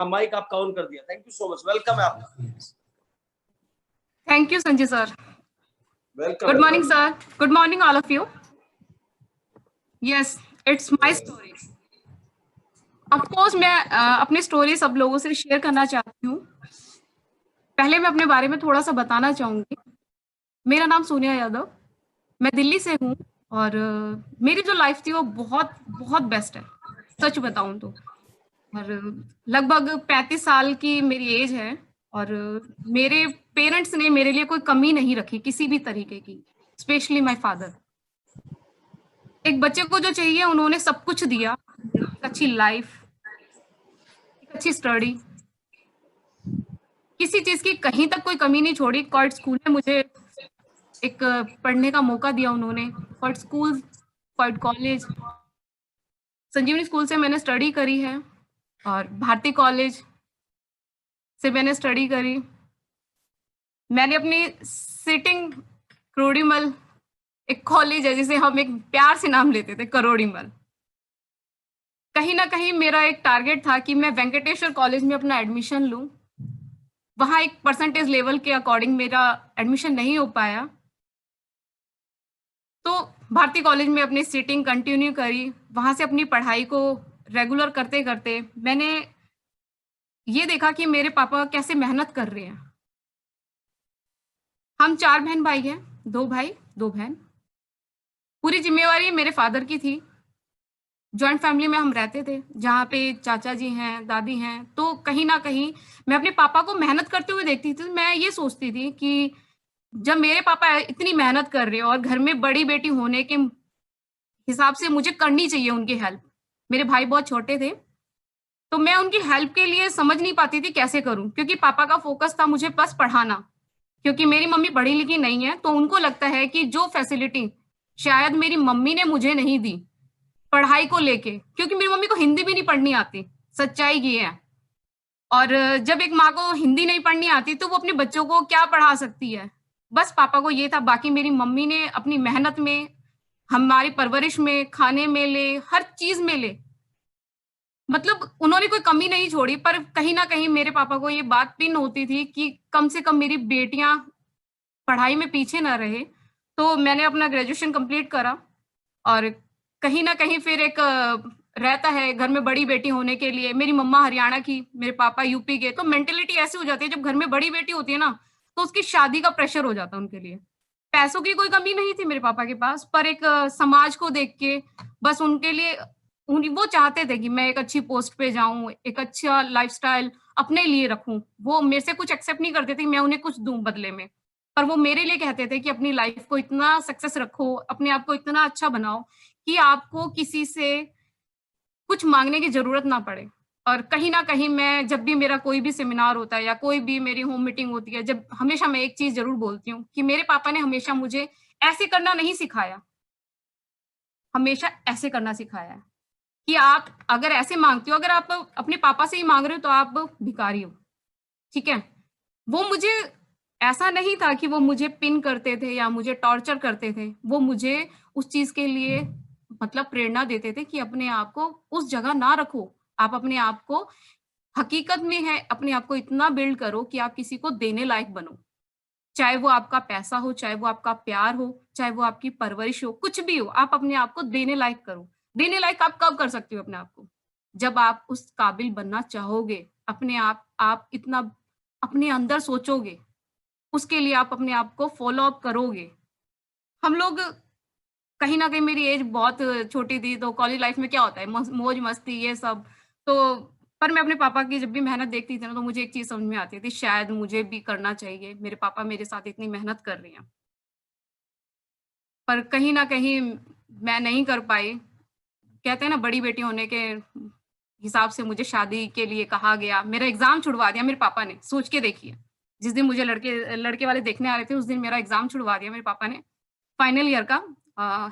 Mic आपका on कर दिया। Thank you so much, welcome है आपका। Thank you Sanjay sir. Welcome. Good morning sir, good morning all of you. Yes, it's my story. Of course मैं अपनी story सब लोगों से शेयर करना चाहती हूँ। पहले मैं अपने बारे में थोड़ा सा बताना चाहूंगी। मेरा नाम सोनिया यादव, मैं दिल्ली से हूँ और मेरी जो लाइफ थी वो बहुत बहुत बेस्ट है, सच बताऊं तो। और लगभग 35 साल की मेरी एज है और मेरे पेरेंट्स ने मेरे लिए कोई कमी नहीं रखी किसी भी तरीके की, स्पेशली माय फादर। एक बच्चे को जो चाहिए उन्होंने सब कुछ दिया। एक अच्छी लाइफ, एक अच्छी स्टडी, किसी चीज की कहीं तक कोई कमी नहीं छोड़ी। कॉर्ड स्कूल में मुझे एक पढ़ने का मौका दिया उन्होंने। कॉर्ड स्कूल, कॉर्ड कॉलेज, संजीवनी स्कूल से मैंने स्टडी करी है और भारती कॉलेज से मैंने स्टडी करी। मैंने अपनी सिटिंग करोड़ीमल, एक कॉलेज है जिसे हम एक प्यार से नाम लेते थे, करोड़ीमल। कहीं ना कहीं मेरा एक टारगेट था कि मैं वेंकटेश्वर कॉलेज में अपना एडमिशन लूं। वहां एक परसेंटेज लेवल के अकॉर्डिंग मेरा एडमिशन नहीं हो पाया, तो भारती कॉलेज में अपनी सीटिंग कंटिन्यू करी। वहां से अपनी पढ़ाई को रेगुलर करते करते मैंने ये देखा कि मेरे पापा कैसे मेहनत कर रहे हैं। हम 4 बहन भाई हैं, 2 भाई 2 बहन। पूरी जिम्मेवारी मेरे फादर की थी। जॉइंट फैमिली में हम रहते थे जहाँ पे चाचा जी हैं, दादी हैं। तो कहीं ना कहीं मैं अपने पापा को मेहनत करते हुए देखती थी। मैं ये सोचती थी कि जब मेरे पापा इतनी मेहनत कर रहे हैं और घर में बड़ी बेटी होने के हिसाब से मुझे करनी चाहिए उनकी हेल्प। मेरे भाई बहुत छोटे थे, तो मैं उनकी हेल्प के लिए समझ नहीं पाती थी कैसे करूं, क्योंकि पापा का फोकस था मुझे बस पढ़ाना। क्योंकि मेरी मम्मी पढ़ी लिखी नहीं है, तो उनको लगता है कि जो फैसिलिटी शायद मेरी मम्मी ने मुझे नहीं दी पढ़ाई को लेके, क्योंकि मेरी मम्मी को हिंदी भी नहीं पढ़नी आती, सच्चाई ये है। और जब एक माँ को हिंदी नहीं पढ़नी आती तो वो अपने बच्चों को क्या पढ़ा सकती है। बस पापा को ये था। बाकी मेरी मम्मी ने अपनी मेहनत में, हमारी परवरिश में, खाने में ले, हर चीज में ले, मतलब उन्होंने कोई कमी नहीं छोड़ी। पर कहीं ना कहीं मेरे पापा को ये बात पिन होती थी कि कम से कम मेरी बेटियां पढ़ाई में पीछे ना रहे। तो मैंने अपना ग्रेजुएशन कंप्लीट करा और कहीं ना कहीं फिर एक रहता है घर में बड़ी बेटी होने के लिए। मेरी मम्मा हरियाणा की, मेरे पापा यूपी के, तो मेंटेलिटी ऐसी हो जाती है जब घर में बड़ी बेटी होती है ना, तो उसकी शादी का प्रेशर हो जाता है उनके लिए। पैसों की कोई कमी नहीं थी मेरे पापा के पास, पर एक समाज को देख के बस उनके लिए वो चाहते थे कि मैं एक अच्छी पोस्ट पे जाऊं, एक अच्छा लाइफस्टाइल अपने लिए रखूं। वो मेरे से कुछ एक्सेप्ट नहीं करते थे, मैं उन्हें कुछ दूं बदले में। पर वो मेरे लिए कहते थे कि अपनी लाइफ को इतना सक्सेस रखो, अपने आप को इतना अच्छा बनाओ कि आपको किसी से कुछ मांगने की जरूरत ना पड़े। और कहीं ना कहीं मैं जब भी मेरा कोई भी सेमिनार होता है या कोई भी मेरी होम मीटिंग होती है, जब हमेशा मैं एक चीज जरूर बोलती हूँ कि मेरे पापा ने हमेशा मुझे ऐसे करना नहीं सिखाया, हमेशा ऐसे करना सिखाया है कि आप अगर ऐसे मांगते हो, अगर आप अपने पापा से ही मांग रहे हो तो आप भिखारी हो। ठीक है। वो मुझे, ऐसा नहीं था कि वो मुझे पिन करते थे या मुझे टॉर्चर करते थे। वो मुझे उस चीज के लिए मतलब प्रेरणा देते थे कि अपने आप को उस जगह ना रखो। आप अपने आप को हकीकत में है, अपने आप को इतना बिल्ड करो कि आप किसी को देने लायक बनो। चाहे वो आपका पैसा हो, चाहे वो आपका प्यार हो, चाहे वो आपकी परवरिश हो, कुछ भी हो, आप अपने आप को देने लायक करो। देने लायक आप कब कर सकते हो अपने आप को? जब आप उस काबिल बनना चाहोगे, अपने आप इतना अपने अंदर सोचोगे, उसके लिए आप अपने आप को फॉलो अप करोगे। हम लोग कहीं न कहीं, मेरी एज बहुत छोटी थी, तो कॉलेज लाइफ में क्या होता है मौज-मस्ती ये सब। तो पर मैं अपने पापा की जब भी मेहनत देखती थी ना, तो मुझे एक चीज़ समझ में आती थी, शायद मुझे भी करना चाहिए। मेरे पापा मेरे साथ इतनी मेहनत कर रहे हैं, पर कहीं न कहीं मैं नहीं कर पाई। कहते हैं ना, बड़ी बेटी होने के हिसाब से मुझे शादी के लिए कहा गया। मेरा एग्ज़ाम छुड़वा दिया मेरे पापा ने, सोच के देखिए। जिस दिन मुझे लड़के लड़के वाले देखने आ रहे थे, उस दिन मेरा एग्ज़ाम छुड़वा दिया मेरे पापा ने, फाइनल ईयर का। अ,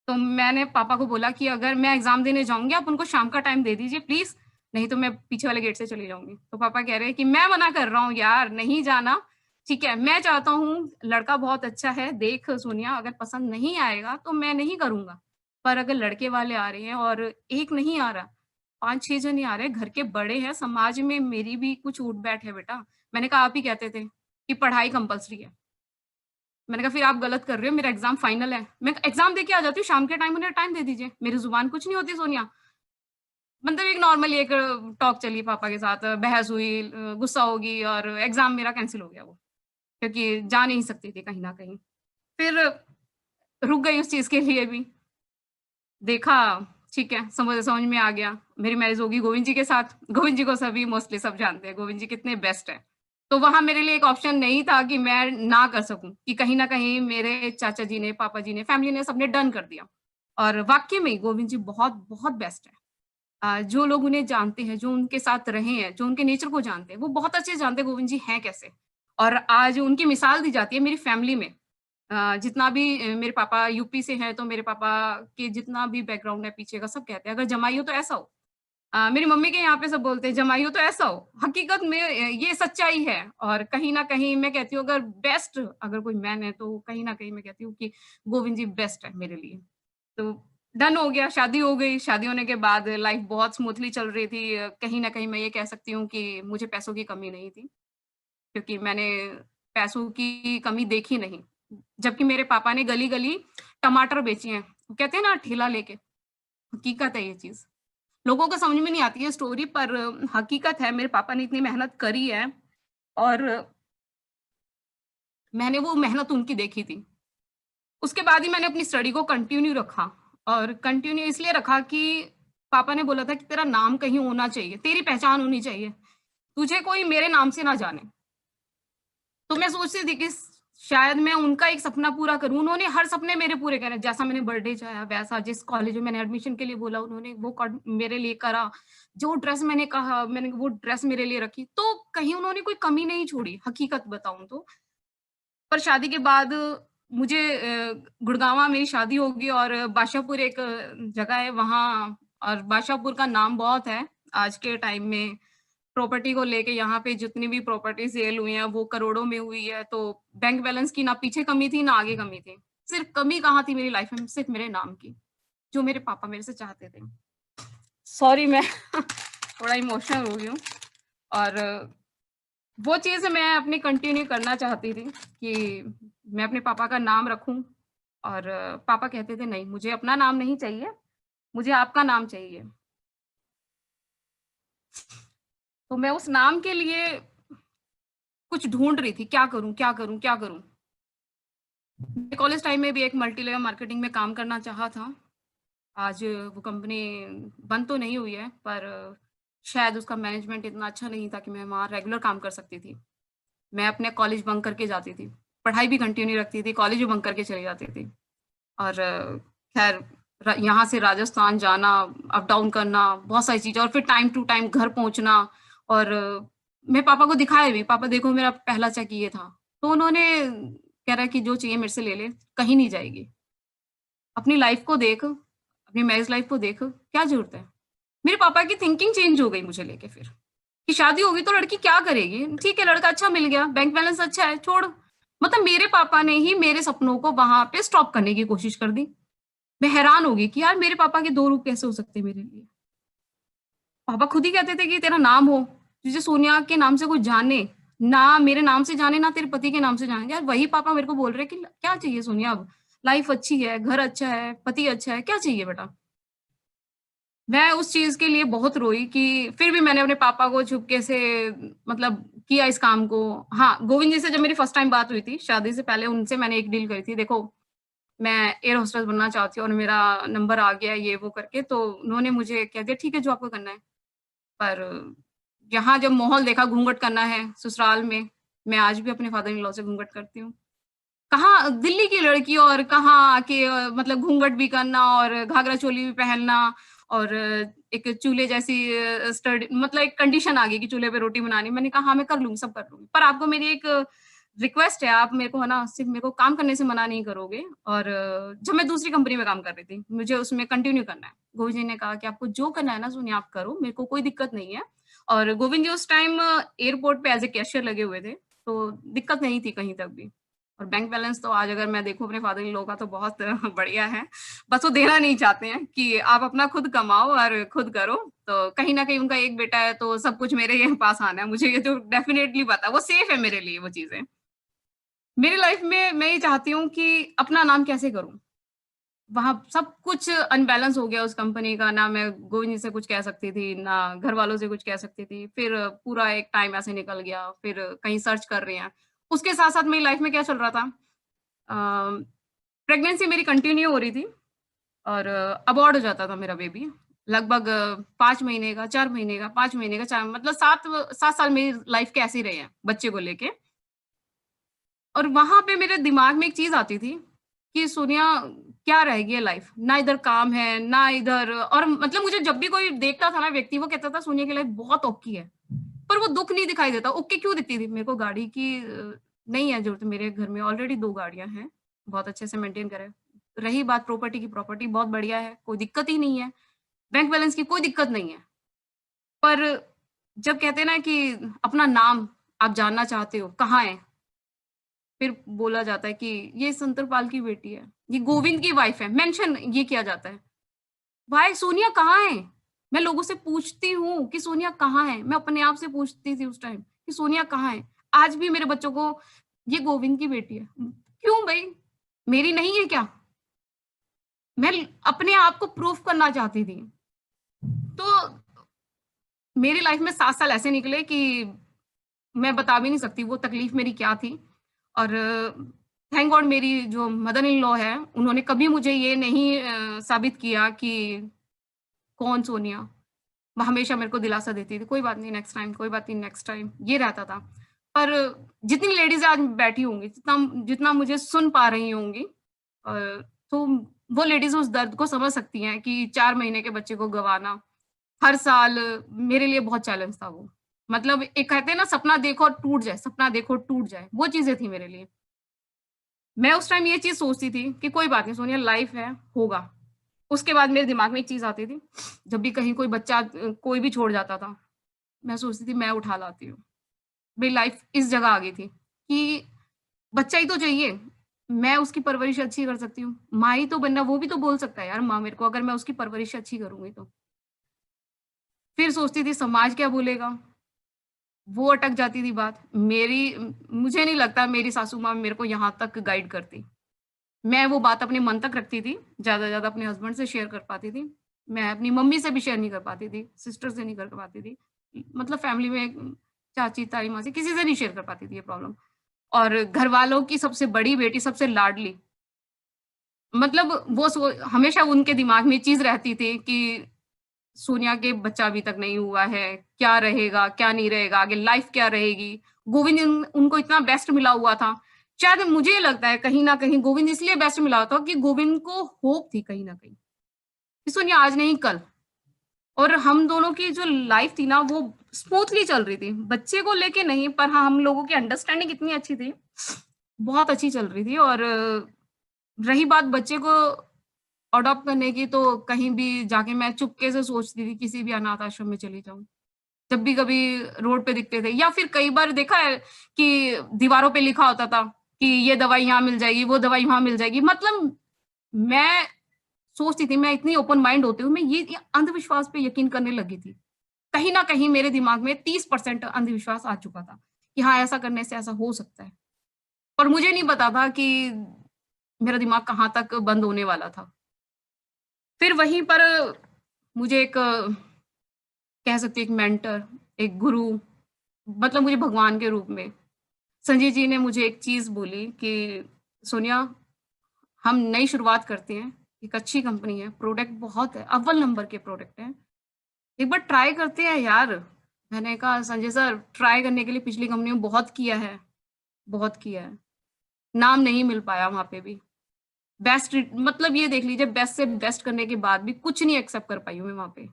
तो मैंने पापा को बोला कि अगर मैं एग्ज़ाम देने जाऊँगी, आप उनको शाम का टाइम दे दीजिए प्लीज़, नहीं तो मैं पीछे वाले गेट से चली जाऊँगी। तो पापा कह रहे हैं कि मैं मना कर रहा हूँ यार, नहीं जाना, ठीक है? मैं चाहता हूँ, लड़का बहुत अच्छा है, देख सोनिया, अगर पसंद नहीं आएगा तो मैं नहीं करूँगा। पर अगर लड़के वाले आ रहे हैं और एक नहीं आ रहा, 5-6 जन ही आ रहे हैं, घर के बड़े हैं, समाज में मेरी भी कुछ उठ-बैठ है बेटा। मैंने कहा आप ही कहते थे कि पढ़ाई कंपल्सरी है। मैंने कहा फिर आप गलत कर रहे हो, मेरा एग्ज़ाम फाइनल है। मैं एग्ज़ाम दे के आ जाती हूँ, शाम के टाइम उन्हें टाइम दे दीजिए। मेरी ज़ुबान कुछ नहीं होती सोनिया। मतलब एक नॉर्मली एक टॉक चली पापा के साथ, बहस हुई, गुस्सा होगी और एग्ज़ाम मेरा कैंसल हो गया वो, क्योंकि जा नहीं सकती थी कहीं न कहीं। फिर रुक गई उस चीज़ के लिए भी। देखा, ठीक है, समझ समझ में आ गया। मेरी मैरिज होगी गोविंद जी के साथ। गोविंद जी को सभी मोस्टली सब जानते हैं, गोविंद जी कितने बेस्ट हैं। तो वहाँ मेरे लिए एक ऑप्शन नहीं था कि मैं ना कर सकूँ, कि कहीं न कहीं मेरे चाचा जी ने, पापा जी ने, फैमिली ने सबने डन कर दिया। और वाक़ई में गोविंद जी बहुत, बहुत बेस्ट हैं। जो लोग उन्हें जानते हैं, जो उनके साथ रहे हैं, जो उनके नेचर को जानते हैं, वो बहुत अच्छे से जानते हैं गोविंद जी हैं कैसे। और आज उनकी मिसाल दी जाती है मेरी फैमिली में। जितना भी मेरे पापा यूपी से हैं, तो मेरे पापा के जितना भी बैकग्राउंड है पीछे का, सब कहते हैं, "अगर जमाई हो तो ऐसा हो।" मेरी मम्मी के यहाँ पे सब बोलते हैं, "जमाई हो तो ऐसा हो।" हकीकत में ये सच्चाई है और कहीं न कहीं मैं कहती हूँ अगर बेस्ट अगर कोई मैन है, तो कहीं न कहीं मैं कहती हूँ कि गोविंद जी बेस्ट है मेरे लिए। तो डन हो गया, शादी हो गई, शादी होने के बाद लाइफ़ बहुत स्मूथली चल रही थी। कहीं न कहीं मैं ये कह सकती हूँ कि मुझे पैसों की कमी नहीं थी, क्योंकि मैंने पैसों की कमी देखी नहीं। जबकि मेरे पापा ने गली-गली टमाटर बेचे हैं। वो कहते हैं ना ठेला लेके, हकीकत है ये चीज़। लोगों को समझ में नहीं आती है स्टोरी पर हकीकत है मेरे पापा ने इतनी मेहनत करी है और मैंने वो मेहनत उनकी देखी थी। उसके बाद ही मैंने अपनी स्टडी को कंटिन्यू रखा और कंटिन्यू इसलिए रखा कि पापा ने बोला था कि तेरा नाम कहीं होना चाहिए, तेरी पहचान होनी चाहिए, तुझे कोई मेरे नाम से ना जाने। तो मैं सोचती थी कि शायद मैं उनका एक सपना पूरा करूँ। उन्होंने हर सपने मेरे पूरे करे, जैसा मैंने बर्थडे चाहा वैसा, जिस कॉलेज में मैंने एडमिशन के लिए बोला उन्होंने वो मेरे लिए करा, जो ड्रेस मैंने कहा मैंने वो ड्रेस मेरे लिए रखी। तो कहीं उन्होंने कोई कमी नहीं छोड़ी, हकीकत बताऊँ तो। पर शादी के बाद मुझे गुड़गाँव मेरी शादी होगी और बादशाहपुर एक जगह है वहाँ और बादशाहपुर का नाम बहुत है आज के टाइम में। प्रॉपर्टी को लेके यहाँ पे जितनी भी प्रॉपर्टी सेल हुई है वो करोड़ों में हुई है, तो बैंक बैलेंस की ना पीछे कमी थी ना आगे कमी थी। सिर्फ़ कमी कहाँ थी मेरी लाइफ़ में? सिर्फ़ मेरे नाम की, जो मेरे पापा मेरे से चाहते थे। सॉरी मैं थोड़ा इमोशनल हो गई हूँ और वो चीज़ मैं अपनी कंटिन्यू करना चाहती थी कि मैं अपने पापा का नाम रखूँ और पापा कहते थे नहीं मुझे अपना नाम नहीं चाहिए, मुझे आपका नाम चाहिए। तो मैं उस नाम के लिए कुछ ढूँढ रही थी, क्या करूँ, क्या करूँ, क्या करूँ? मैं कॉलेज टाइम में भी एक मल्टी लेवल मार्केटिंग में काम करना चाहा था। आज वो कंपनी बंद तो नहीं हुई है, पर शायद उसका मैनेजमेंट इतना अच्छा नहीं था कि मैं वहाँ रेगुलर काम कर सकती थी। मैं अपने कॉलेज बंक करके जाती थी। पढ़ाई भी कंटिन्यू रखती थी, कॉलेज भी बंक करके चली जाती थी। और ख़ैर यहाँ से राजस्थान जाना, अप डाउन करना, बहुत सारी चीज़ें और फिर टाइम टू टाइम घर पहुँचना और मैं पापा को दिखाया भी, पापा देखो मेरा पहला चेक ये था। तो उन्होंने कह रहा है कि जो चाहिए मेरे से ले ले, कहीं नहीं जाएगी। अपनी लाइफ़ को देख, अपनी मैरिज लाइफ़ को देख, क्या ज़रूरत है? मेरे पापा की थिंकिंग चेंज हो गई मुझे लेके फिर, कि शादी होगी तो लड़की क्या करेगी? ठीक है, लड़का अच्छा मिल गया, बैंक बैलेंस अच्छा है, छोड़। मतलब मेरे पापा ने ही मेरे सपनों को वहाँ पे स्टॉप करने की कोशिश कर दी। मैं हैरान हो गई कि यार मेरे पापा के 2 रूप कैसे हो सकते हैं मेरे लिए? पापा खुद ही कहते थे कि तेरा नाम हो, तुझे सोनिया के नाम से कोई जाने, ना मेरे नाम से जाने, ना तेरे पति के नाम से जाने। यार वही पापा मेरे को बोल रहे हैं कि क्या चाहिए सोनिया अब? लाइफ अच्छी है, घर अच्छा है, पति अच्छा है, क्या चाहिए बेटा? मैं उस चीज़ के लिए बहुत रोई कि फिर भी मैंने अपने पापा को चुपके से मतलब किया इस काम को। हाँ, गोविंद जी से जब मेरी फर्स्ट टाइम बात हुई थी, शादी से पहले उनसे मैंने एक डील करी थी, देखो मैं एयर होस्टेस बनना चाहती हूँ और मेरा नंबर आ गया ये वो करके, तो उन्होंने मुझे कह दिया ठीक है जो आपको करना है। पर यहाँ जब माहौल देखा घूँघट करना है ससुराल में, मैं आज भी अपने फादर इन लॉ से घूँघट करती हूँ। कहाँ दिल्ली की लड़की और कहाँ आके मतलब घूँघट भी करना और घाघरा चोली भी पहनना और एक चूल्हे जैसी स्टड मतलब एक कंडीशन आ गई कि चूल्हे पे रोटी बनानी। मैंने कहा हाँ, मैं कर लूँगी, सब कर लूँगी। पर आपको मेरी एक रिक्वेस्ट है, आप मेरे को है ना सिर्फ़ मेरे को काम करने से मना नहीं करोगे और जब मैं दूसरी कंपनी में काम कर रही थी, मुझे उसमें कंटिन्यू करना है। गोविंद जी ने कहा कि आपको जो करना है ना सोनिया आप करो, मेरे को कोई दिक्कत नहीं है। और गोविंद जी उस टाइम एयरपोर्ट पे एज़ अ कैशियर लगे हुए थे, तो दिक्कत नहीं थी कहीं तक भी। और बैंक बैलेंस तो आज अगर मैं देखूं अपने फादर इन लॉ का तो बहुत बढ़िया है। बस वो देना नहीं चाहते हैं कि आप अपना खुद कमाओ और खुद करो। तो कहीं ना कहीं उनका एक बेटा है तो सब कुछ मेरे ही पास आना है, मुझे ये तो डेफिनेटली पता है, वो सेफ है मेरे लिए वो चीजें। मेरी लाइफ में मैं ये चाहती हूँ कि अपना नाम कैसे करूं। वहां सब कुछ अनबैलेंस हो गया उस कंपनी का, ना मैं गोविंद जी से कुछ कह सकती थी, ना घर वालों से कुछ कह सकती थी। फिर पूरा एक टाइम ऐसे निकल गया, फिर कहीं सर्च कर रहे हैं। उसके साथ साथ मेरी लाइफ में क्या चल रहा था, प्रेगनेंसी मेरी कंटिन्यू हो रही थी और अबॉर्ड हो जाता था मेरा बेबी। लगभग 5 महीने का, 4 महीने का, 5 महीने का, 4 मतलब 7 साल मेरी लाइफ के ऐसे ही रहे हैं बच्चे को लेके। और वहां पे मेरे दिमाग में एक चीज आती थी कि सोनिया क्या रहेगी लाइफ, ना इधर काम है ना इधर। और मतलब मुझे जब भी कोई देखता था ना व्यक्ति, वो कहता था सोनिया की लाइफ बहुत ओकी है, पर वो दुख नहीं दिखाई देता। ओके क्यों दिखती थी? मेरे को गाड़ी की नहीं है जरूरत, मेरे घर में ऑलरेडी 2 गाड़ियां हैं, बहुत अच्छे से मेंटेन करे। रही बात प्रॉपर्टी की, प्रॉपर्टी बहुत बढ़िया है, कोई दिक्कत ही नहीं है। बैंक बैलेंस की कोई दिक्कत नहीं है। पर जब कहते हैं ना कि अपना नाम आप जानना चाहते हो कहाँ है, फिर बोला जाता है कि ये संतरपाल की बेटी है, ये गोविंद की वाइफ है, मेंशन ये किया जाता है। भाई सोनिया कहाँ है? मैं लोगों से पूछती हूँ कि सोनिया कहाँ है, मैं अपने आप से पूछती थी उस टाइम कि सोनिया कहाँ है। आज भी मेरे बच्चों को ये गोविंद की बेटी है, क्यों भाई? मेरी नहीं है क्या? मैं अपने आप को प्रूफ करना चाहती थी। तो मेरी लाइफ में 7 साल ऐसे निकले कि मैं बता भी नहीं सकती वो तकलीफ मेरी क्या थी। और थैंक गॉड मेरी जो मदर इन लॉ है, उन्होंने कभी मुझे ये नहीं साबित किया कि कौन सोनिया। वो हमेशा मेरे को दिलासा देती थी, कोई बात नहीं नेक्स्ट टाइम, कोई बात नहीं नेक्स्ट टाइम, ये रहता था। पर जितनी लेडीज आज बैठी होंगी, जितना जितना मुझे सुन पा रही होंगी, तो वो लेडीज उस दर्द को समझ सकती हैं कि 4 महीने के बच्चे को गंवाना हर साल मेरे लिए बहुत चैलेंज था वो। मतलब एक कहते हैं ना सपना देखो और टूट जाए, सपना देखो टूट जाए, वो चीजें थी मेरे लिए। मैं उस टाइम ये चीज सोचती थी कि कोई बात नहीं सोनिया, लाइफ है, होगा। उसके बाद मेरे दिमाग में एक चीज आती थी, जब भी कहीं कोई बच्चा कोई भी छोड़ जाता था, मैं सोचती थी मैं उठा लाती हूँ। मेरी लाइफ इस जगह आ गई थी कि बच्चा ही तो चाहिए, मैं उसकी परवरिश अच्छी कर सकती हूँ। माँ ही तो बनना, वो भी तो बोल सकता है यार माँ मेरे को, अगर मैं उसकी परवरिश अच्छी करूंगी तो। फिर सोचती थी समाज क्या बोलेगा, वो अटक जाती थी बात मेरी। मुझे नहीं लगता मेरी सासू माँ मेरे को यहाँ तक गाइड करती। मैं वो बात अपने मन तक रखती थी, ज़्यादा से ज़्यादा अपने हस्बैंड से शेयर कर पाती थी। मैं अपनी मम्मी से भी शेयर नहीं कर पाती थी, सिस्टर से नहीं कर पाती थी। मतलब फैमिली में चाची, ताई, मासी किसी से नहीं शेयर कर पाती थी ये प्रॉब्लम। और घरवालों की सबसे बड़ी बेटी, सबसे लाडली, मतलब वो हमेशा उनके दिमाग में ये चीज़ रहती थी कि सोनिया के बच्चा अभी तक नहीं हुआ है, क्या रहेगा, क्या नहीं रहेगा, आगे लाइफ क्या रहेगी। गोविंद उनको इतना बेस्ट मिला हुआ था। शायद मुझे लगता है कहीं न कहीं गोविंद इसलिए बेस्ट मिला हुआ था कि गोविंद को होप थी कहीं न कहीं, कि सोनिया आज नहीं कल। और हम दोनों की जो लाइफ थी ना वो स्मूथली चल रही थी। बच्चे को लेके नहीं, पर हाँ, हम लोगों की अंडरस्टैंडिंग इतनी अच्छी थी, बहुत अच्छी चल रही थी। और रही बात बच्चे को अडॉप्ट करने की, तो कहीं भी जाके मैं चुपके से सोचती थी किसी भी अनाथ आश्रम में चली जाऊँ। जब भी कभी रोड पे दिखते थे, या फिर कई बार देखा है कि दीवारों पे लिखा होता था कि ये दवाई यहाँ मिल जाएगी, वो दवाई वहाँ मिल जाएगी। मतलब मैं सोचती थी, मैं इतनी ओपन माइंड होती हूँ, मैं ये अंधविश्वास पे यकीन करने लगी थी। कहीं न कहीं मेरे दिमाग में 30% अंधविश्वास आ चुका था कि हाँ, ऐसा करने से ऐसा हो सकता है। और मुझे नहीं पता था कि मेरा दिमाग कहाँ तक बंद होने वाला था। फिर वहीं पर मुझे एक कह सकती हूँ एक मेंटर, एक गुरु, मतलब मुझे भगवान के रूप में संजय जी ने मुझे एक चीज़ बोली कि सोनिया, हम नई शुरुआत करते हैं, एक अच्छी कंपनी है, प्रोडक्ट बहुत है, अव्वल नंबर के प्रोडक्ट हैं, एक बार ट्राई करते हैं यार। मैंने कहा संजय सर, ट्राई करने के लिए पिछली कंपनी में बहुत किया है, बहुत किया है, नाम नहीं मिल पाया वहाँ पे भी। बेस्ट मतलब ये देख लीजिए, बेस्ट से बेस्ट करने के बाद भी कुछ नहीं एक्सेप्ट कर पाई हूँ मैं वहाँ पे।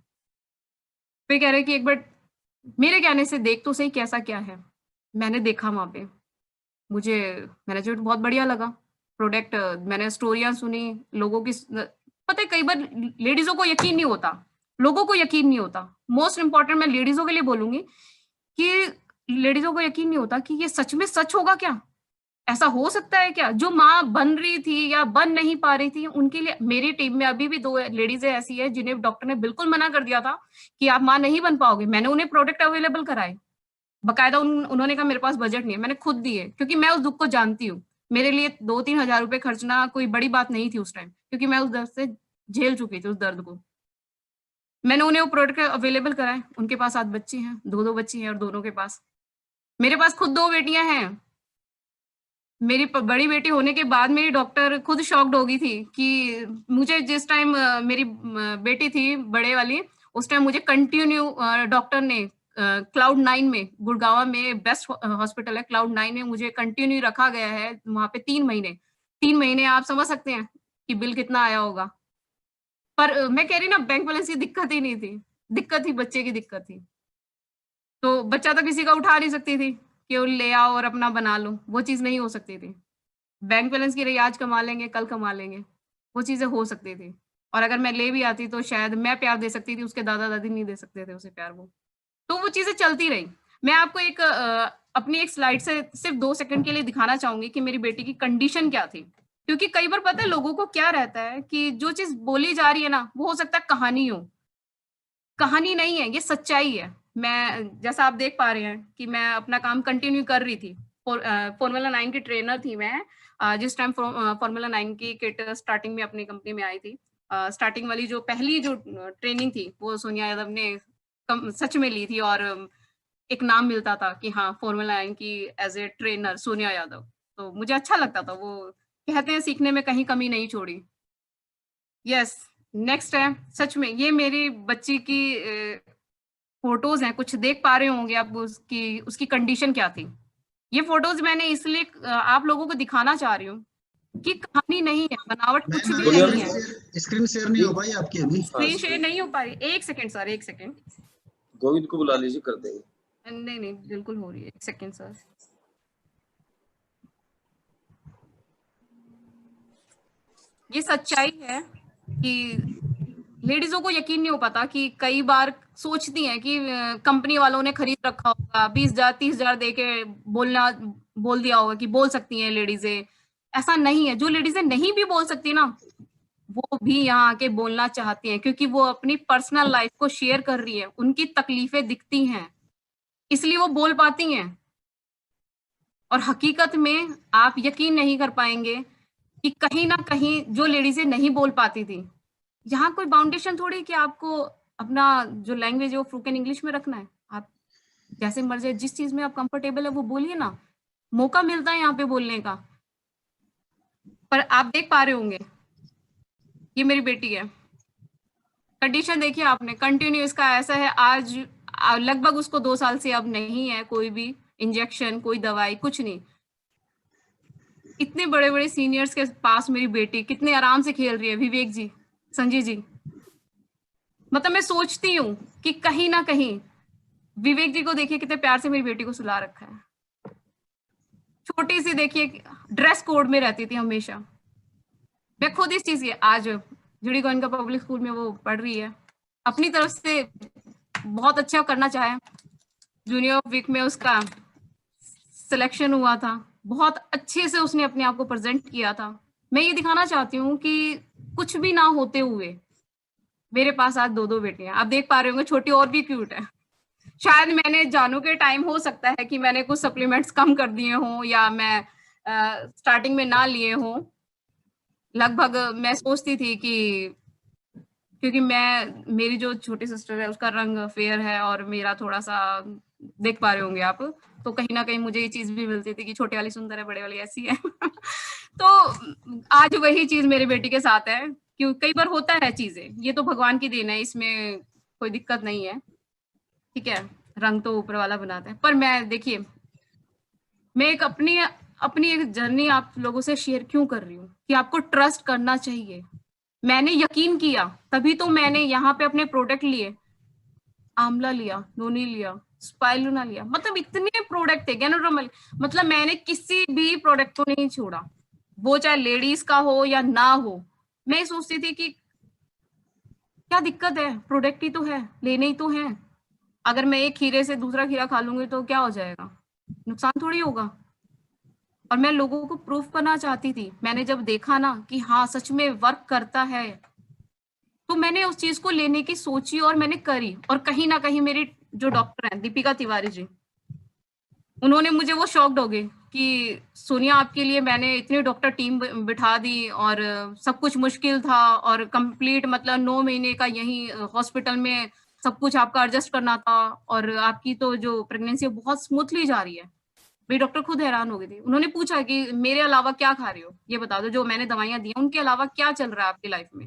फिर कह रहे कि एक बार मेरे कहने से देख तो सही कैसा क्या है। मैंने देखा वहाँ पे, मुझे मैनेजमेंट बहुत बढ़िया लगा। प्रोडक्ट मैंने स्टोरियाँ सुनी, लोगों की पता है कई बार लेडीज़ों को यकीन नहीं होता, लोगों को यकीन नहीं होता। मोस्ट इम्पोर्टेंट मैं लेडीज़ों के लिए बोलूँगी कि लेडीज़ों को यकीन नहीं होता कि ये सच में सच होगा क्या? ऐसा हो सकता है क्या? जो माँ बन रही थी या बन नहीं पा रही थी, उनके लिए मेरी टीम में अभी भी 2 लेडीज़ ऐसी है जिन्हें डॉक्टर ने बिल्कुल मना कर दिया था कि आप माँ नहीं बन पाओगे। मैंने उन्हें प्रोडक्ट अवेलेबल कराए। बाकायदा उन्होंने कहा मेरे पास बजट नहीं है, मैंने खुद दिए क्योंकि मैं उस दुःख को जानती हूँ। मेरे लिए 2-3 हज़ार रुपए खर्चना कोई बड़ी बात नहीं थी उस टाइम, क्योंकि मैं उस दर्द से झेल चुकी थी उस दर्द को। मैंने उन्हें वो प्रोडक्ट अवेलेबल कराए, उनके पास 7 बच्चे हैं, 2-2 बच्ची हैं और दोनों के पास। मेरे पास खुद 2 बेटियाँ हैं। मेरी बड़ी बेटी होने के बाद मेरी डॉक्टर खुद शॉक्ड हो गई थी कि मुझे जिस टाइम मेरी बेटी थी बड़े वाली, उस टाइम मुझे कंटिन्यू डॉक्टर ने क्लाउड 9 में, गुड़गांव में बेस्ट हॉस्पिटल है, क्लाउड 9 में मुझे कंटिन्यू रखा गया है वहां पे 3 महीने। 3 महीने आप समझ सकते हैं कि बिल कितना आया होगा। पर मैं कह रही ना, बैंक बैलेंस की दिक्कत ही नहीं थी, दिक्कत ही बच्चे की दिक्कत थी। तो बच्चा तो किसी का उठा नहीं सकती थी कि वो ले आओ और अपना बना लो, वो चीज नहीं हो सकती थी। बैंक बैलेंस की रही, आज कमा लेंगे, कल कमा लेंगे, वो चीज़ें हो सकती थी। और अगर मैं ले भी आती तो शायद मैं प्यार दे सकती थी, उसके दादा-दादी नहीं दे सकते थे उसे प्यार वो। तो वो चीज़ें चलती रही। मैं आपको एक अपनी एक स्लाइड से सिर्फ़ 2 सेकंड के लिए दिखाना चाहूँगी कि मेरी बेटी की कंडीशन क्या थी। क्योंकि कई बार पता है लोगों को क्या रहता है कि जो चीज़ बोली जा रही है ना, वो हो सकता है कहानी हो। कहानी नहीं है, ये सच्चाई है। मैं जैसा आप देख पा रहे हैं कि मैं अपना काम कंटिन्यू कर रही थी। फ़ॉर्मूला 9 की ट्रेनर थी मैं। जिस टाइम फ़ॉर्मूला 9 की किट स्टार्टिंग में अपनी कंपनी में आई थी। स्टार्टिंग वाली जो पहली जो ट्रेनिंग थी, वो सोनिया यादव ने सच में ली थी और एक नाम मिलता था कि हाँ, फ़ॉर्मूला 9 की as a trainer Sonia Yadav. तो मुझे अच्छा लगता था वो, कहते हैं सीखने में कहीं कमी नहीं छोड़ी। यस, नेक्स्ट है, सच में ये मेरी बच्ची की फ़ोटोज़ हैं, कुछ देख पा रहे होंगे आप उसकी उसकी कंडीशन क्या थी। ये फ़ोटोज़ मैंने इसलिए आप लोगों को दिखाना चाह रही हूँ कि कहानी नहीं है, बनावट कुछ मैम भी बोलिए। नहीं है। स्क्रीन शेयर नहीं हो पाई आपकी अभी। हाँ, स्क्रीन शेयर नहीं हो पा रही। 1 सेकंड सर, 1 सेकंड। गोविंद को बुला लीजिए, कर देंगे। नहीं, नहीं, बिल्कुल हो रही है। 1 सेकंड सर। ये सच्चाई है कि लेडीज़ों को यकीन नहीं हो पाता कि कई बार सोचती हैं कि कंपनी वालों ने खरीद रखा होगा, 20,000 30,000 दे के बोल दिया होगा कि बोल सकती हैं लेडीज़ें। ऐसा नहीं है, जो लेडीज़ें नहीं भी बोल सकती ना, वो भी यहाँ आके बोलना चाहती हैं क्योंकि वो अपनी पर्सनल लाइफ को शेयर कर रही है, उनकी तकलीफें दिखती हैं, इसलिए वो बोल पाती हैं। और हकीकत में आप यकीन नहीं कर पाएँगे कि कहीं न कहीं जो लेडीज़ें नहीं बोल पाती थी, यहाँ कोई बाउंडेशन थोड़ी है कि आपको अपना जो लैंग्वेज है वो फ्लुएंट इंग्लिश में रखना है। आप जैसे मर्ज़ी है, जिस चीज़ में आप कंफर्टेबल है वो बोलिए ना, मौका मिलता है यहाँ पे बोलने का। पर आप देख पा रहे होंगे, ये मेरी बेटी है। कंडीशन देखिए आपने, कंटिन्यू इसका ऐसा है, आज लगभग उसको 2 साल से अब नहीं है कोई भी इंजेक्शन, कोई दवाई, कुछ नहीं। इतने बड़े-बड़े सीनियर्स के पास मेरी बेटी कितने आराम से खेल रही है, विवेक जी, संजय जी। मतलब मैं सोचती हूँ कि कहीं न कहीं विवेक जी को देखिए कितने प्यार से मेरी बेटी को सुला रखा है। छोटी सी देखिए ड्रेस कोड में रहती थी हमेशा। मैं खुद इस चीज़ की आज जुड़ी गोयनका पब्लिक स्कूल में वो पढ़ रही है। अपनी तरफ से बहुत अच्छा करना चाहे। जूनियर वीक में उसका सिलेक्शन हुआ था। बहुत अच्छे से उसने अपने आप को प्रेज़ेंट किया था। मैं ये दिखाना चाहती हूँ कि कुछ भी ना होते हुए मेरे पास आज 2-2 बेटियाँ। आप देख पा रहे होंगे, छोटी और भी क्यूट है। शायद मैंने जानू के टाइम हो सकता है कि मैंने कुछ सप्लीमेंट्स कम कर दिए हों या मैं स्टार्टिंग में ना लिए हों। लगभग मैं सोचती थी कि क्योंकि मेरी जो छोटी सिस्टर है उसका रंग फेयर है और मेरा थोड़ा-सा देख पा रहे होंगे आप, तो कहीं न कहीं मुझे ये चीज़ भी मिलती थी कि छोटे वाली सुंदर है, बड़े वाली ऐसी है। तो आज वही चीज़ मेरी बेटी के साथ है, क्यों कई बार होता है चीज़ें, ये तो भगवान की देन है, इसमें कोई दिक्कत नहीं है, ठीक है? रंग तो ऊपर वाला बनाता है। पर मैं देखिए, मैं एक अपनी अपनी एक जर्नी आप लोगों से शेयर क्यों कर रही हूँ कि आपको ट्रस्ट करना चाहिए। मैंने यकीन किया, तभी तो मैंने यहाँ पे अपने प्रोडक्ट लिए। आंवला लिया, नोनी लिया, स्पाइरुलिना लिया, मतलब इतने प्रोडक्ट थे, गैनोड्रोमल, मतलब मैंने किसी भी प्रोडक्ट को नहीं छोड़ा। वो चाहे लेडीज का हो या ना हो। मैं ये सोचती थी कि क्या दिक्कत है, प्रोडक्ट ही तो है, लेने ही तो है। अगर मैं एक खीरे से दूसरा खीरा खा लूंगी तो क्या हो जाएगा, नुकसान थोड़ी होगा। और मैं लोगों को प्रूफ करना चाहती थी। मैंने जब देखा ना कि हाँ सच में वर्क करता है, तो मैंने उस चीज को लेने की सोची और मैंने करी। और कहीं ना कहीं मेरी जो डॉक्टर हैं दीपिका तिवारी जी, उन्होंने मुझे वो शॉक्ड हो गए कि सोनिया आपके लिए मैंने इतनी डॉक्टर टीम बिठा दी और सब कुछ मुश्किल था और कंप्लीट मतलब 9 महीने का यहीं हॉस्पिटल में सब कुछ आपका एडजस्ट करना था और आपकी तो जो प्रेगनेंसी है बहुत स्मूथली जा रही है। मेरी डॉक्टर खुद हैरान हो गई थी। उन्होंने पूछा कि मेरे अलावा क्या खा रहे हो, ये बता दो, जो मैंने दवाइयां दी हैं उनके अलावा क्या चल रहा है आपकी लाइफ में।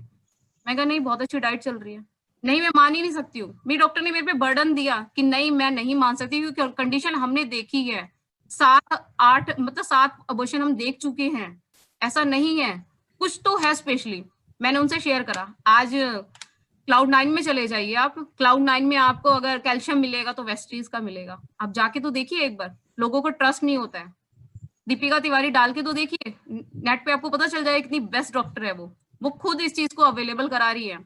मैं कहा नहीं बहुत अच्छी डाइट चल रही है। नहीं मैं मान ही नहीं सकती हूँ। मेरी डॉक्टर ने मेरे पे बर्डन दिया कि नहीं मैं नहीं मान सकती क्योंकि कंडीशन हमने देखी है। 7-8 मतलब 7 अबॉर्शन हम देख चुके हैं, ऐसा नहीं है, कुछ तो है स्पेशली। मैंने उनसे शेयर करा। आज Cloud9 में चले जाइए आप, Cloud9 में आपको अगर कैल्शियम मिलेगा तो वेस्टीज का मिलेगा। आप जाके तो देखिए एक बार, लोगों को ट्रस्ट नहीं होता है। दीपिका तिवारी डाल के तो देखिए नेट पे, आपको पता चल जाएगा कितनी बेस्ट डॉक्टर है वो खुद इस चीज को अवेलेबल करा रही है।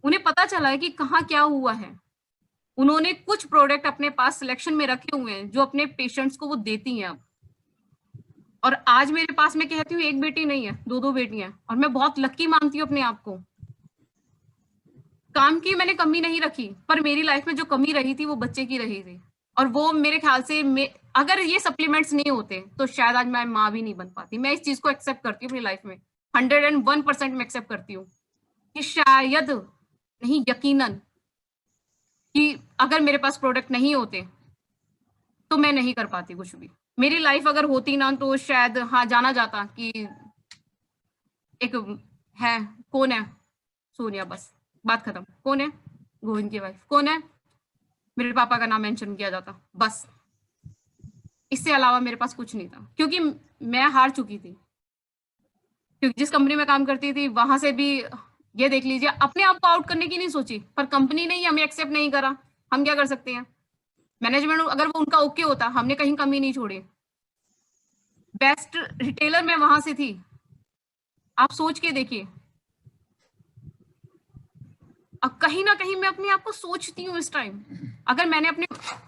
उन्हें पता चला है कि कहाँ क्या हुआ है। उन्होंने कुछ प्रोडक्ट अपने पास सिलेक्शन में रखे हुए हैं जो अपने पेशेंट्स को वो देती हैं अब। और आज मेरे पास, मैं कहती हूँ एक बेटी नहीं है, 2-2 बेटियां, और मैं बहुत लकी मानती हूँ अपने आप को। काम की मैंने कमी नहीं रखी, पर मेरी लाइफ में जो कमी रही थी वो बच्चे की रही थी। और वो मेरे ख्याल से अगर ये सप्लीमेंट्स नहीं होते तो शायद आज मैं माँ भी नहीं बन पाती। मैं इस चीज को एक्सेप्ट करती हूँ अपनी लाइफ में, 101% में एक्सेप्ट करती हूँ कि शायद नहीं, यकीनन, कि अगर मेरे पास प्रोडक्ट नहीं होते तो मैं नहीं कर पाती कुछ भी। मेरी लाइफ अगर होती ना तो शायद हाँ जाना जाता कि एक है, कौन है, सोनिया, बस बात खत्म। कौन है, गोविंद की वाइफ। कौन है, मेरे पापा का नाम मेंशन किया जाता, बस। इससे अलावा मेरे पास कुछ नहीं था, क्योंकि मैं हार चुकी थी। क्योंकि जिस कंपनी में काम करती थी वहां से भी, ये देख लीजिए, अपने आप को आउट करने की नहीं सोची, पर कंपनी ने ही हमें एक्सेप्ट नहीं करा। हम क्या कर सकते हैं। मैनेजमेंट अगर वो उनका ओके होता, हमने कहीं कमी नहीं छोड़ी। बेस्ट रिटेलर मैं वहां से थी, आप सोच के देखिए। अब कहीं ना कहीं मैं अपने आप को सोचती हूँ इस टाइम, अगर मैंने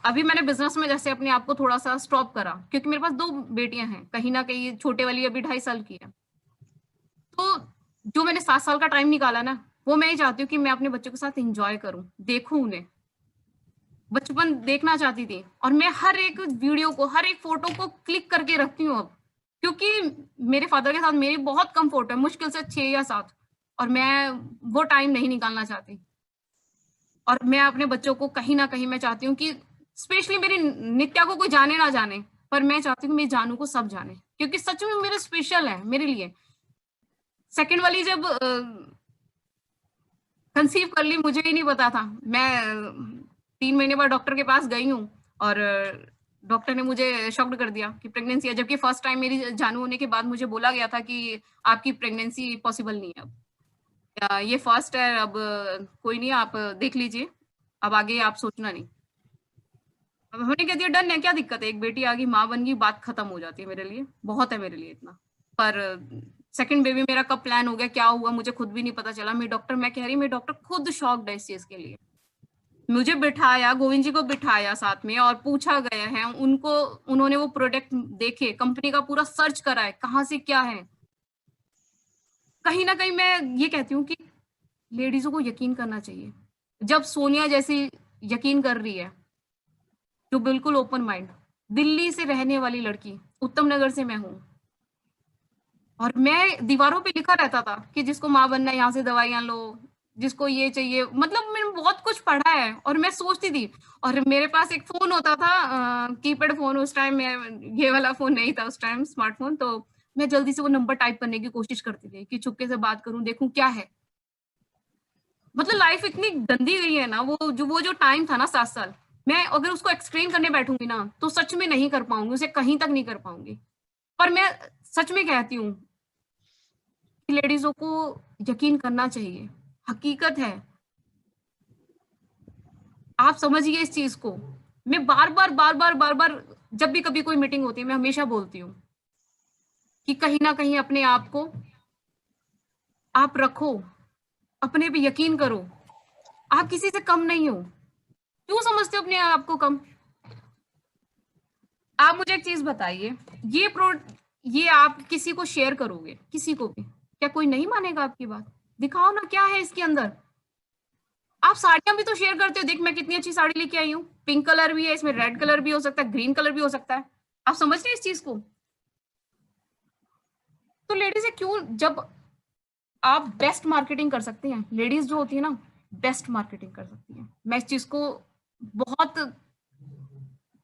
अभी मैंने बिजनेस में जैसे अपने आप को थोड़ा सा स्टॉप करा, क्योंकि मेरे पास 2 बेटियां हैं, कहीं ना कहीं छोटे वाली अभी 2.5 साल की है। तो जो मैंने 7 साल का टाइम निकाला ना, वो मैं ही चाहती हूँ कि मैं अपने बच्चों के साथ एंजॉय करूँ, देखूं उन्हें। बचपन देखना चाहती थी, और मैं हर एक वीडियो को, हर एक फोटो को क्लिक करके रखती हूँ अब, क्योंकि मेरे फादर के साथ मेरी बहुत कम फोटो है, मुश्किल से 6 या 7, और मैं वो टाइम नहीं निकालना चाहती। और मैं अपने बच्चों को कहीं ना कहीं मैं चाहती हूँ कि स्पेशली मेरी नित्या को कोई जाने ना जाने, पर मैं चाहती हूँ मेरी जानू को सब जाने, क्योंकि सच में मेरे स्पेशल है मेरे लिए। सेकंड वाली जब कंसीव कर ली, मुझे ही नहीं पता था। मैं 3 महीने बाद डॉक्टर के पास गई हूँ, और डॉक्टर ने मुझे शॉक्ड कर दिया कि प्रेगनेंसी है, जबकि फर्स्ट टाइम मेरी जानू होने के बाद मुझे बोला गया था कि आपकी प्रेगनेंसी पॉसिबल नहीं है अब, ये फर्स्ट है, अब कोई नहीं, आप देख लीजिए, अब आगे आप सोचना नहीं। अब हमने कह दिया डन है, क्या दिक्कत है, एक बेटी आ गई, माँ बन गई, बात खत्म हो जाती है। मेरे लिए बहुत है, मेरे लिए इतना। पर सेकंड बेबी मेरा कब प्लान हो गया, क्या हुआ, मुझे खुद भी नहीं पता चला। मैं कह रही मेरी डॉक्टर खुद शॉक्ड है इस चीज के लिए। मुझे बिठाया, गोविंद जी को बिठाया साथ में, और पूछा गया है उनको, उन्होंने वो प्रोडक्ट देखे, कंपनी का पूरा सर्च करा है कहाँ से क्या है। कहीं ना कहीं मैं ये कहती हूँ कि लेडीजों को यकीन करना चाहिए। जब सोनिया जैसी यकीन कर रही है, जो बिल्कुल ओपन माइंड, दिल्ली से रहने वाली लड़की, उत्तम नगर से मैं हूँ, और मैं दीवारों पे लिखा रहता था कि जिसको माँ बनना है यहाँ से दवाइयां लो, जिसको ये चाहिए, मतलब मैंने बहुत कुछ पढ़ा है। और मैं सोचती थी, और मेरे पास एक फोन होता था, कीपैड फोन उस टाइम में, ये वाला फोन नहीं था उस टाइम, स्मार्टफोन। तो मैं जल्दी से वो नंबर टाइप करने की कोशिश करती थी कि चुपके से बात करूं, देखूं क्या है। मतलब लाइफ इतनी गंदी गई है ना, वो जो टाइम था ना 7 साल, मैं अगर उसको एक्सप्लेन करने बैठूंगी ना तो सच में नहीं कर पाऊंगी, उसे कहीं तक नहीं कर पाऊंगी। पर मैं सच में कहती हूँ कि लेडीजों को यकीन करना चाहिए, हकीकत है। आप समझिए इस चीज को। मैं बार बार जब भी कभी कोई मीटिंग होती है, मैं हमेशा बोलती हूँ कि कहीं ना कहीं अपने आप को आप रखो, अपने पे यकीन करो। आप किसी से कम नहीं हो। क्यों समझते हो अपने आप को कम। आप मुझे एक चीज बताइए, ये ये आप किसी को शेयर करोगे, किसी को भी, क्या कोई नहीं मानेगा आपकी बात? दिखाओ ना क्या है इसके अंदर। आप साड़ियां भी तो शेयर करते हो, देख मैं कितनी अच्छी साड़ी लेके आई हूँ, पिंक कलर भी है इसमें, रेड कलर भी हो सकता है, ग्रीन कलर भी हो सकता है। आप समझ रहे हैं इस चीज को? तो लेडीज है क्यों, जब आप बेस्ट मार्केटिंग कर सकते हैं, लेडीज जो होती है ना बेस्ट मार्केटिंग कर सकती हैं। मैं इस चीज को बहुत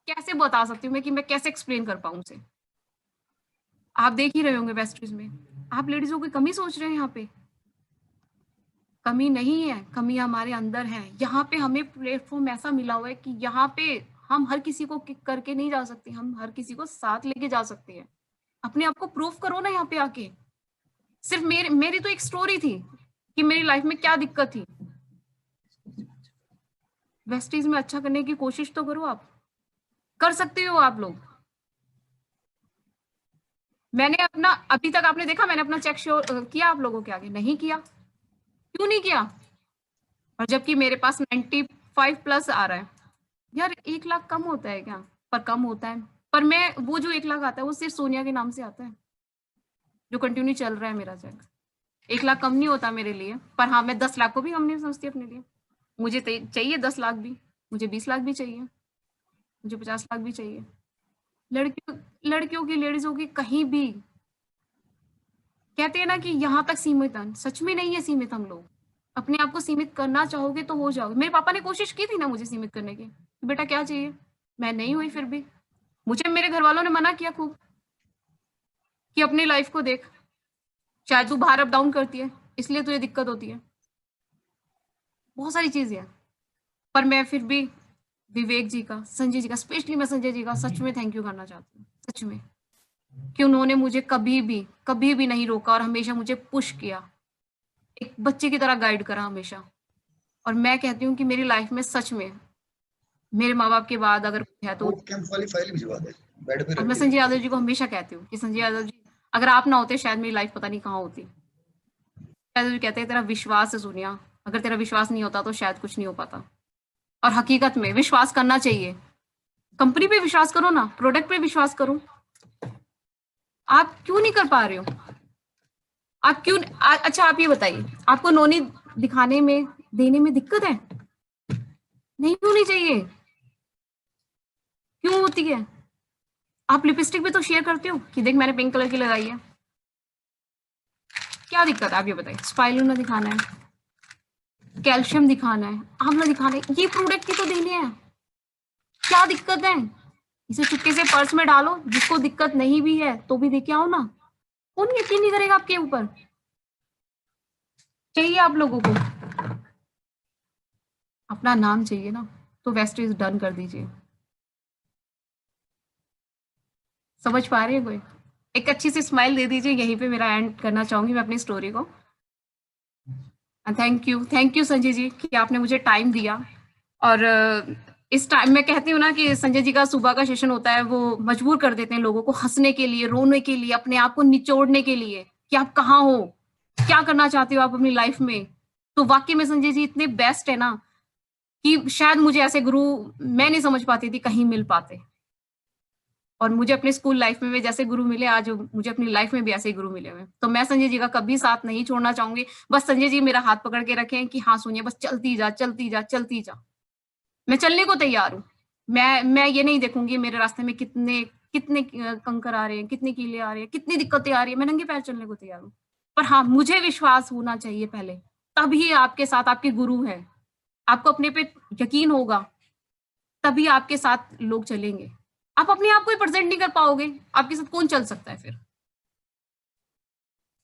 कैसे बता सकती हूँ मैं, कि मैं कैसे एक्सप्लेन कर पाऊँ उसे। आप देख ही रहे होंगे वेस्टीज में, आप लेडीजों की कमी सोच रहे हैं। यहाँ पे कमी नहीं है, कमी हमारे अंदर है। यहाँ पे हमें प्लेटफॉर्म ऐसा मिला हुआ है कि यहाँ पे हम हर किसी को किक करके नहीं जा सकते, हम हर किसी को साथ लेके जा सकते हैं। अपने आप को प्रूफ करो ना यहाँ पे आके। सिर्फ मेरी तो एक स्टोरी थी कि मेरी लाइफ में क्या दिक्कत थी। वेस्टीज में अच्छा करने की कोशिश तो करो, आप कर सकते हो आप लोग। मैंने अपना, अभी तक आपने देखा मैंने अपना चेक शो किया आप लोगों के आगे? नहीं किया। क्यों नहीं किया? और जबकि मेरे पास 95 प्लस आ रहा है। यार 1 लाख कम होता है क्या? पर कम होता है। पर मैं वो जो 1 लाख आता है वो सिर्फ सोनिया के नाम से आता है, जो कंटिन्यू चल रहा है मेरा चेक। 1 लाख कम नहीं होता मेरे लिए। पर हाँ, मैं 10 लाख को भी कम नहीं समझती अपने लिए। मुझे चाहिए 10 लाख भी, मुझे 20 लाख भी चाहिए, मुझे 50 लाख भी चाहिए। लड़कियों की, लेडीजों की कहीं भी कहते हैं ना कि यहाँ तक सीमित है, सच में नहीं है सीमित। हम लोग अपने आप को सीमित करना चाहोगे तो हो जाओगे। मेरे पापा ने कोशिश की थी ना मुझे सीमित करने की, बेटा क्या चाहिए, मैं नहीं हुई। फिर भी मुझे मेरे घर वालों ने मना किया खूब कि अपनी लाइफ को देख, शायद तू बाहर अप डाउन करती है इसलिए तुझे दिक्कत होती है, बहुत सारी चीजें हैं। पर मैं फिर भी विवेक जी का, संजय जी का, स्पेशली मैं संजय जी का सच में थैंक यू करना चाहती हूँ, सच में, कि उन्होंने मुझे कभी भी नहीं रोका और हमेशा मुझे पुश किया, एक बच्चे की तरह गाइड करा हमेशा। और मैं कहती हूँ कि मेरी लाइफ में सच में मेरे माँ बाप के बाद अगर कोई है तो, बूट कैंप वाली फाइल भिजवा दे, बेड पे और मैं रखी संजय है। यादव जी को हमेशा कहती हूँ कि संजय यादव जी अगर आप ना होते शायद मेरी लाइफ पता नहीं कहाँ होती। यादव जी कहते हैं तेरा विश्वास है सोनिया, अगर तेरा विश्वास नहीं होता तो शायद कुछ नहीं हो पाता। और हकीकत में विश्वास करना चाहिए। कंपनी पे विश्वास करो ना, प्रोडक्ट पे विश्वास करो। आप क्यों नहीं कर पा रहे हो? आप क्यों अच्छा आप ये बताइए, आपको नोनी दिखाने में, देने में दिक्कत है? नहीं होनी चाहिए। क्यों होती है? आप लिपस्टिक भी तो शेयर करते हो कि देख मैंने पिंक कलर की लगाई है। क्या दिक्कत है आप ये बताइए? स्पाइरुलिना दिखाना है, कैल्शियम दिखाना है, आंवला दिखाना है, ये प्रोडक्ट ही तो देने हैं। क्या दिक्कत है? इसे चुपके से पर्स में डालो, जिसको दिक्कत नहीं भी है तो भी देके आओ ना। कौन यकीन नहीं करेगा आपके ऊपर? चाहिए आप लोगों को अपना नाम चाहिए ना, तो वेस्टेज डन कर दीजिए। समझ पा रहे हैं कोई? एक अच्छी सी स्माइल दे दीजिए। यहीं पे मेरा एंड करना चाहूंगी मैं अपनी स्टोरी को। थैंक यू संजय जी कि आपने मुझे टाइम दिया। और इस टाइम मैं कहती हूँ ना कि संजय जी का सुबह का सेशन होता है, वो मजबूर कर देते हैं लोगों को हंसने के लिए, रोने के लिए, अपने आप को निचोड़ने के लिए कि आप कहाँ हो, क्या करना चाहते हो आप अपनी लाइफ में। तो वाकई में संजय जी इतने बेस्ट है ना कि शायद मुझे ऐसे गुरु मैं नहीं समझ पाती थी कहीं मिल पाते। और मुझे अपने स्कूल लाइफ में भी जैसे गुरु मिले, आज मुझे अपनी लाइफ में भी ऐसे ही गुरु मिले हुए। तो मैं संजय जी का कभी साथ नहीं छोड़ना चाहूंगी। बस संजय जी मेरा हाथ पकड़ के रखें कि हाँ सोनिया बस चलती जा, चलती जा, चलती जा। मैं चलने को तैयार हूँ। मैं ये नहीं देखूंगी मेरे रास्ते में कितने कितने कंकर आ रहे हैं, कितने कीले आ रहे हैं, कितनी दिक्कतें आ रही है। मैं नंगे पैर चलने को तैयार हूँ। पर हाँ, मुझे विश्वास होना चाहिए पहले, तभी आपके साथ आपके गुरु है, आपको अपने पे यकीन होगा, तभी आपके साथ लोग चलेंगे। आप अपने आप को ही प्रेजेंट नहीं कर पाओगे, आपके साथ कौन चल सकता है फिर?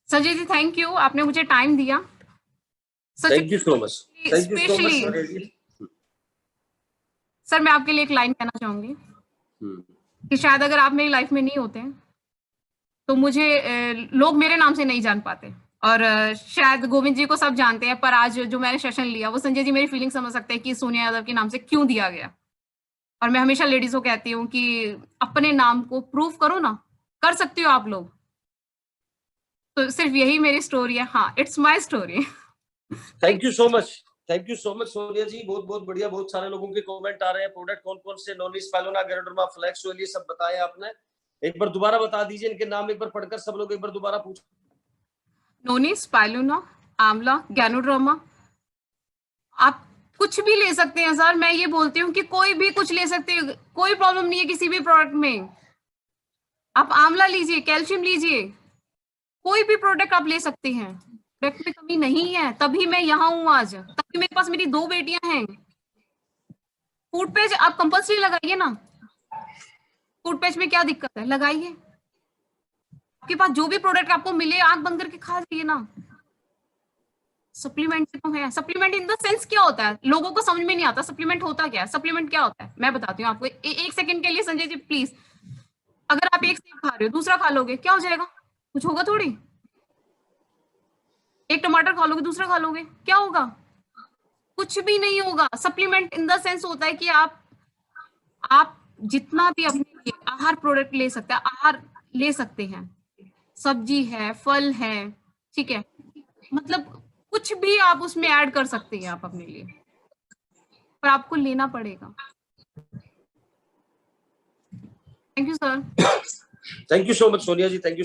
संजय जी थैंक यू, आपने मुझे टाइम दिया। Thank you so much, thank you so much specially Sonia ji. Sir मैं आपके लिए एक लाइन कहना चाहूंगी कि शायद अगर आप मेरी लाइफ में नहीं होते तो मुझे लोग मेरे नाम से नहीं जान पाते। और शायद गोविंद जी को सब जानते हैं, पर आज जो मैंने सेशन लिया वो संजय जी मेरी फीलिंग समझ सकते हैं कि सोनिया यादव के नाम से क्यों दिया गया। और मैं हमेशा लेडीज को कहती हूँ कि अपने नाम को प्रूव करो ना, कर सकती हो आप लोग। तो सिर्फ यही मेरी स्टोरी है। हाँ, it's my story. Thank you so much, thank you so much Sonia ji. बहुत बहुत बढ़िया, बहुत सारे लोगों के कमेंट आ रहे हैं। प्रोडक्ट कौन कौन से, नॉन स्पाइरुलिना, गैरोडर्मा, फ्लैक्स ऑयल, ये सब बताया आपने। एक बार दोबारा बता दीजिए इनके नाम, एक बार पढ़कर सब लोग एक बार दोबारा पूछ। नोनी, स्पाइरुलिना, आंवला, गैनोड्रोमा। आप कुछ भी ले सकते हैं सर, मैं ये बोलती हूँ कि कोई भी कुछ ले सकते हैं, कोई प्रॉब्लम नहीं है किसी भी प्रोडक्ट में। आप आंवला लीजिए, कैल्शियम लीजिए, कोई भी प्रोडक्ट आप ले सकते हैं, प्रोडक्ट में कमी नहीं है, तभी मैं यहाँ हूँ आज, तभी मेरे पास मेरी 2 बेटियां हैं। फूड पेज आप कंपल्सरी लगाइए ना, फूड पेज में क्या दिक्कत है, लगाइए। आपके पास जो भी प्रोडक्ट आपको मिले आंख बंद करके खा जाइए ना। सप्लीमेंट तो है, सप्लीमेंट इन द सेंस क्या होता है, लोगों को समझ में नहीं आता सप्लीमेंट होता क्या है। सप्लीमेंट क्या होता है मैं बताती हूँ आपको, एक सेकंड के लिए संजय जी प्लीज। अगर आप एक सेब खा रहे हो, दूसरा खा लोगे, क्या हो जाएगा, कुछ होगा थोड़ी। एक टमाटर खा लोगे, दूसरा खा लोगे, क्या होगा, कुछ भी नहीं होगा। सप्लीमेंट इन द सेंस होता है कि आप जितना भी अपने लिए आहार प्रोडक्ट ले सकते हैं, आहार ले सकते हैं, सब्जी है, फल है, ठीक है, मतलब कुछ भी आप उसमें ऐड कर सकते हैं आप अपने लिए, पर आपको लेना पड़ेगा। Thank you sir. Thank you so much Sonia ji, thank you.